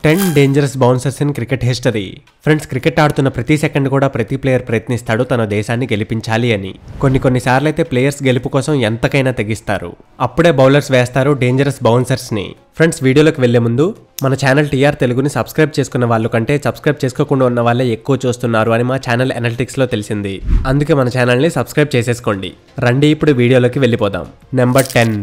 10 dangerous bouncers in cricket history. Friends, cricket ఆడుతున్న ప్రతి second కూడా ప్రతి ప్లేయర్ ప్రయత్నిస్తాడు తన దేశాన్ని గెలిపించాలి అని. కొన్నిసార్లు అయితే ప్లేయర్స్ గెలుపు కోసం ఎంతకైనా తెగిస్తారు. అప్పుడే బౌలర్స్ వేస్తారు డేంజరస్ బౌన్సర్స్ ని. ఫ్రెండ్స్, వీడియోలోకి వెళ్లే ముందు మన ఛానల్ టీఆర్ తెలుగుని సబ్స్క్రైబ్ చేసుకున్న వాళ్ళు కంటే సబ్స్క్రైబ్ చేసుకోకుండా ఉన్న వాళ్ళే ఎక్కువ చూస్తున్నారు అని మా ఛానల్ అనలిటిక్స్ లో తెలిసింది. అందుకే మన ఛానల్ ని సబ్స్క్రైబ్ చేసేసుకోండి. రండి ఇప్పుడు వీడియోలోకి వెళ్ళిపోదాం. నెంబర్ 10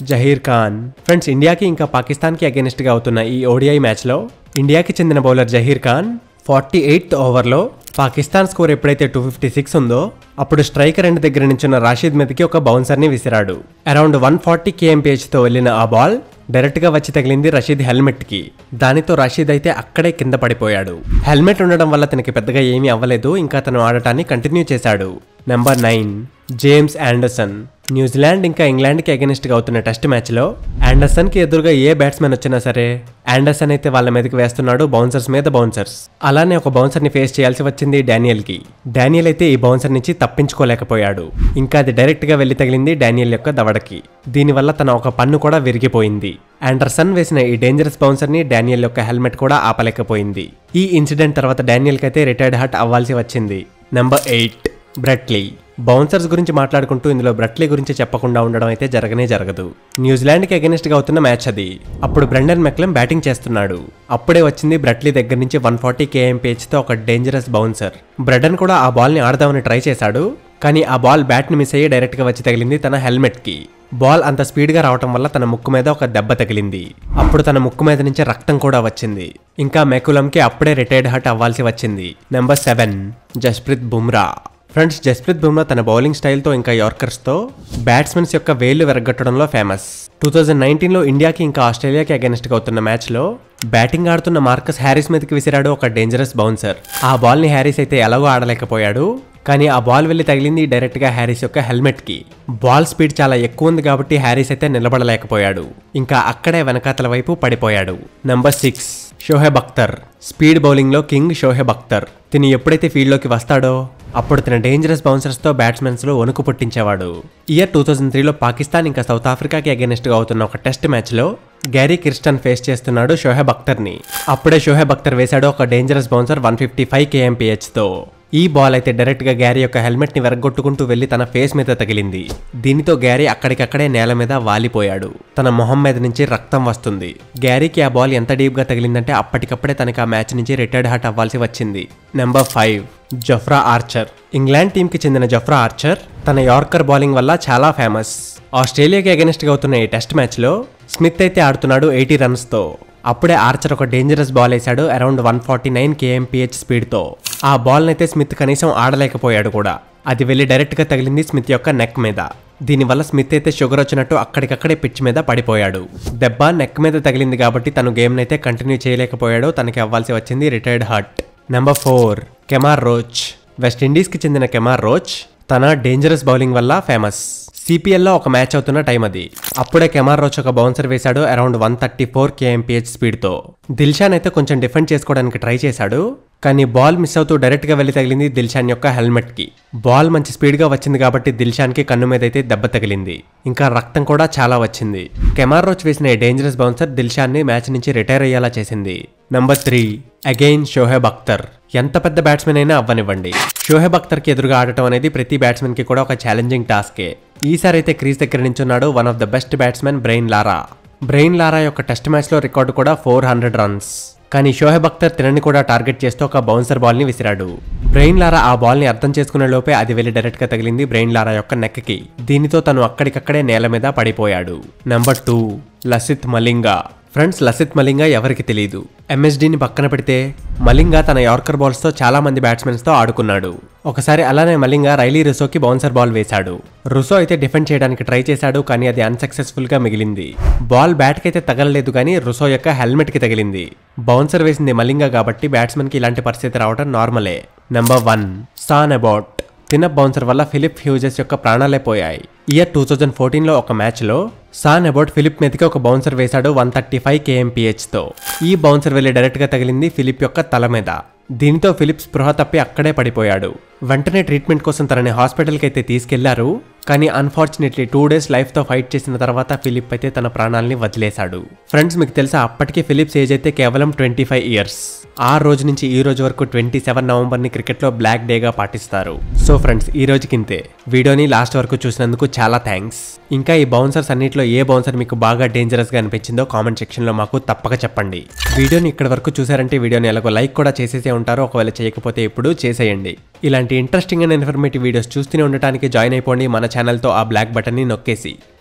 జహీర్ ఖాన్. ఫ్రెండ్స్, ఇండియాకి ఇంకా పాకిస్తాన్ కి అగైనెస్ట్ గా అవుతున్న ఈ ఓడిఐ మ్యాచ్ లో ఇండియాకి చెందిన బౌలర్ జహీర్ ఖాన్ 48th ఓవర్లో పాకిస్తాన్ స్కోర్ ఎప్పుడైతే 256 ఉందో అప్పుడు స్ట్రైకర్ ఎండ్ దగ్గర నుంచున్న రాషీద్ మీదకి ఒక బౌన్సర్ ని విసిరాడు. అరౌండ్ 140 kmph తో వెళ్లిన ఆ బాల్ డైరెక్ట్ గా వచ్చి తగిలింది రషీద్ హెల్మెట్ కి. దానితో రషీద్ అయితే అక్కడే కింద పడిపోయాడు. హెల్మెట్ ఉండడం వల్ల తనకి పెద్దగా ఏమీ అవ్వలేదు. ఇంకా తను ఆడటాన్ని కంటిన్యూ చేశాడు. Number 9 James Anderson. న్యూజిలాండ్ ఇంకా ఇంగ్లాండ్ కి అగైనెస్ట్ గా అవుతున్న టెస్ట్ మ్యాచ్ లో ఆండర్సన్ కి ఎదురుగా ఏ బ్యాట్స్మెన్ వచ్చినా సరే ఆండర్సన్ అయితే వాళ్ళ మీదకి వేస్తున్నాడు బౌన్సర్స్ మీద బౌన్సర్స్. అలానే ఒక బౌన్సర్ ని ఫేస్ చేయాల్సి వచ్చింది డానియల్ కి. డానియల్ అయితే ఈ బౌన్సర్ నుంచి తప్పించుకోలేకపోయాడు. ఇంకా అది డైరెక్ట్ గా వెళ్లి తగిలింది డానియల్ యొక్క దవడకి. దీనివల్ల తన ఒక పన్ను కూడా విరిగిపోయింది. ఆండర్సన్ వేసిన ఈ డేంజరస్ బౌన్సర్ ని డానియల్ యొక్క హెల్మెట్ కూడా ఆపలేకపోయింది. ఈ ఇన్సిడెంట్ తర్వాత డానియల్ కి అయితే రిటైర్డ్ హార్ట్ అవ్వాల్సి వచ్చింది. Number 8 Brett Lee. బౌన్సర్స్ గురించి మాట్లాడుకుంటూ ఇందులో బ్రెట్లీ గురించి చెప్పకుండా ఉండడం అయితే జరగనే జరగదు. న్యూజిలాండ్ కి అగైనెస్ట్ గా అవుతున్న మ్యాచ్ అది. అప్పుడు బ్రెండన్ మెక్లమ్ బ్యాటింగ్ చేస్తున్నాడు. అప్పుడే వచ్చింది బ్రెట్లీ దగ్గర నుంచి 140 kmph తో ఒక డేంజరస్ బౌన్సర్. బ్రెండన్ కూడా ఆ బాల్ ని ఆడదామని ట్రై చేశాడు. కానీ ఆ బాల్ బ్యాట్ ని మిస్ అయ్యి డైరెక్ట్ గా వచ్చి తగిలింది తన హెల్మెట్ కి. బాల్ అంత స్పీడ్ గా రావటం వల్ల తన ముక్కు మీద ఒక దెబ్బ తగిలింది. అప్పుడు తన ముక్కు మీద నుంచి రక్తం కూడా వచ్చింది. ఇంకా మెకులమ్ కి అప్పుడే రిటైర్డ్ హార్ట్ అవ్వాల్సి వచ్చింది. నెంబర్ 7 జస్ప్రీత్ బుమ్రా. ఫ్రెండ్స్, జస్ప్రీత్ బుమ్రా తన బౌలింగ్ స్టైల్తో ఇంకా యార్కర్స్తో బ్యాట్స్మెన్స్ యొక్క వేళ్లు వెరగొట్టడంలో ఫేమస్. 2019లో ఇండియాకి ఇంకా ఆస్ట్రేలియాకి అగైనెస్ట్ గా అవుతున్న మ్యాచ్ లో బ్యాటింగ్ ఆడుతున్న మార్కస్ హ్యారిస్ మీదకి విసిరాడు ఒక డేంజరస్ బౌన్సర్. ఆ బాల్ ని హ్యారిస్ అయితే ఎలాగో ఆడలేకపోయాడు. కానీ ఆ బాల్ వెళ్లి తగిలింది డైరెక్ట్ గా హ్యారిస్ యొక్క హెల్మెట్ కి. బాల్ స్పీడ్ చాలా ఎక్కువ ఉంది కాబట్టి హ్యారిస్ అయితే నిలబడలేకపోయాడు. ఇంకా అక్కడే వెనకాతల వైపు పడిపోయాడు. Number 6 Shoheb Akhtar. Speed bowling లో కింగ్ షోహెబ్ అఖ్తర్. తిని ఎప్పుడైతే ఫీల్డ్ లోకి వస్తాడో అప్పుడు తన డేంజరస్ బౌన్సర్స్ తో బ్యాట్స్మెన్స్ లో వణుకు పుట్టించేవాడు. ఇయర్ 2003లో పాకిస్తాన్ ఇంకా సౌత్ ఆఫ్రికాకి అగైనెస్ట్ గా అవుతున్న ఒక టెస్ట్ మ్యాచ్ లో గ్యారీ కిర్స్టన్ ఫేస్ చేస్తున్నాడు షోహెబ్ అఖ్తర్ ని. అప్పుడే షోహెబ్ అఖ్తర్ వేశాడు ఒక డేంజరస్ బౌన్సర్ 155 kmph తో. ఈ బాల్ అయితే డైరెక్ట్ గా గ్యారీ యొక్క హెల్మెట్ ని వెరగొట్టుకుంటూ వెళ్లి తన ఫేస్ మీద తగిలింది. దీనితో గ్యారీ అక్కడికక్కడే నేల మీద వాలిపోయాడు. తన మొహం మీద నుంచి రక్తం వస్తుంది. గ్యారీకి ఆ బాల్ ఎంత డీప్ గా తగిలిందంటే అప్పటికప్పుడే తనకి ఆ మ్యాచ్ నుంచి రిటైర్డ్ హార్ట్ అవ్వాల్సి వచ్చింది. Number 5 Jofra Archer. England team కి చెందిన జఫ్రా ఆర్చర్ తన యార్కర్ బౌలింగ్ వల్ల చాలా ఫేమస్. ఆస్ట్రేలియాకి అగైనెస్ట్ గా అవుతున్న ఈ టెస్ట్ మ్యాచ్ లో స్మిత్ అయితే ఆడుతున్నాడు 80 రన్స్ తో. అప్పుడే ఆర్చర్ ఒక డేంజరస్ బాల్ వేశాడు అరౌండ్ 149 kmph స్పీడ్ తో. ఆ బాల్ అయితే స్మిత్ కనీసం ఆడలేకపోయాడు కూడా. అది వెళ్లి డైరెక్ట్ గా తగిలింది స్మిత్ యొక్క నెక్ మీద. దీనివల్ల స్మిత్ అయితే షుగర్ వచ్చినట్టు అక్కడికక్కడే పిచ్ మీద పడిపోయాడు. దెబ్బ నెక్ మీద తగిలింది కాబట్టి తను గేమ్ నైతే కంటిన్యూ చేయలేకపోయాడు. తనకి అవ్వాల్సి వచ్చింది retired hurt. Number 4 Kemar Roach. West Indies కి చెందిన కెమార్ రోచ్ తన డేంజరస్ బౌలింగ్ వల్ల ఫేమస్. సిపిఎల్లో ఒక మ్యాచ్ అవుతున్న టైం అది. అప్పుడే కెమార్ రోచ్ ఒక బౌన్సర్ వేశాడు అరౌండ్ 134 kmph స్పీడ్ తో. దిల్షాన్ అయితే కొంచెం డిఫెండ్ చేసుకోవడానికి ట్రై చేశాడు. కానీ బాల్ మిస్ అవుతూ డైరెక్ట్ గా వెళ్లి తగిలింది దిల్షాన్ యొక్క హెల్మెట్ కి. బాల్ మంచి స్పీడ్ గా వచ్చింది కాబట్టి దిల్షాన్ కి కన్ను మీద అయితే దెబ్బ తగిలింది. ఇంకా రక్తం కూడా చాలా వచ్చింది. కెమార్ రోచ్ వేసిన ఈ డేంజరస్ బౌన్సర్ దిల్షాన్ ని మ్యాచ్ నుంచి రిటైర్ అయ్యేలా చేసింది. Number 3 again Shoaib Akhtar. ఎంత పెద్ద బ్యాట్స్మెన్ అయినా అవ్వనివ్వండి, షోహెబ్ అఖ్తర్ కి ఎదురుగా ఆడటం అనేది ప్రతి బ్యాట్స్మెన్ కి కూడా ఒక ఛాలెంజింగ్ టాస్కే. ఈసారి అయితే క్రీజ్ దగ్గర నించున్నాడు one of the best batsmen Brian Lara. Brian Lara యొక్క టెస్ట్ మ్యాచ్ లో రికార్డు కూడా 400 రన్స్. కానీ షోహెబ్ అఖ్తర్ తినని కూడా టార్గెట్ చేస్తూ ఒక బౌన్సర్ బాల్ ని విసిరాడు. బ్రెయిన్ లారా ఆ బాల్ ని అర్థం చేసుకునే లోపే అది వెళ్లి డైరెక్ట్ గా తగిలింది బ్రెయిన్ లారా యొక్క నెక్ కి. దీనితో తను అక్కడికక్కడే నేల మీద పడిపోయాడు. నెంబర్ 2 లసిత్ మలింగా. ఫ్రెండ్స్, లసిత్ మలింగా ఎవరికి తెలియదు. ఎంఎస్డీని పక్కన పెడితే మలింగా తన యార్కర్ బాల్స్ తో చాలా మంది బ్యాట్స్మెన్స్ తో ఆడుకున్నాడు. ఒకసారి అలానే మలింగా రైలీ రుసోకి బౌన్సర్ బాల్ వేశాడు. రుసో అయితే డిఫెండ్ చేయడానికి ట్రై చేశాడు. కానీ అది అన్సక్సెస్ఫుల్ గా మిగిలింది. బాల్ బ్యాట్ కి అయితే తగలలేదు కానీ రుసో యొక్క హెల్మెట్ కి తగిలింది. బౌన్సర్ వేసింది మలింగా కాబట్టి బ్యాట్స్మెన్ కి ఇలాంటి పరిస్థితి రావడం నార్మలే. Number 1 Sean Abbott. తినప్ బౌన్సర్ వల్ల ఫిలిప్ హ్యూజెస్ యొక్క ప్రాణాలే పోయాయి. ఇయర్ 2014లో ఒక మ్యాచ్ లో సాన్ అబౌట్ ఫిలిప్ మీదకి ఒక బౌన్సర్ వేశాడు 135 kmph తో. ఈ బౌన్సర్ వెళ్లి డైరెక్ట్ గా తగిలింది ఫిలిప్ యొక్క తల మీద. దీనితో ఫిలిప్ స్పృహ తప్పి అక్కడే పడిపోయాడు. వెంటనే ట్రీట్మెంట్ కోసం తనని హాస్పిటల్కి అయితే తీసుకెళ్లారు. కానీ అన్ఫార్చునేట్లీ 2 days లైఫ్తో ఫైట్ చేసిన తర్వాత ఫిలిప్ అయితే తన ప్రాణాలని వదిలేశాడు. ఫ్రెండ్స్, మీకు తెలుసా అప్పటికే ఫిలిప్స్ ఏజ్ అయితే కేవలం 25 years. ఆ రోజు నుంచి ఈ రోజు వరకు 27 నవంబర్ని క్రికెట్లో బ్లాక్ డేగా పాటిస్తారు. సో ఫ్రెండ్స్, ఈ రోజుకింతే. వీడియోని లాస్ట్ వరకు చూసినందుకు చాలా థ్యాంక్స్. ఇంకా ఈ బౌన్సర్స్ అన్నిట్లో ఏ బౌన్సర్ మీకు బాగా డేంజరస్ గా అనిపించిందో కామెంట్ సెక్షన్ లో మాకు తప్పక చెప్పండి. వీడియోని ఇక్కడ వరకు చూసారంటే వీడియోని ఎలాగో లైక్ కూడా చేసేసే ఉంటారు. ఒకవేళ చేయకపోతే ఇప్పుడు చేసేయండి. ఇలాంటి ఇంట్రెస్టింగ్ అండ్ ఇన్ఫర్మేటివ్ వీడియోస్ చూస్తూనే ఉండటానికి జాయిన్ అయిపోండి మన ఛానల్తో ఆ బ్లాక్ బటన్ని నొక్కేసి.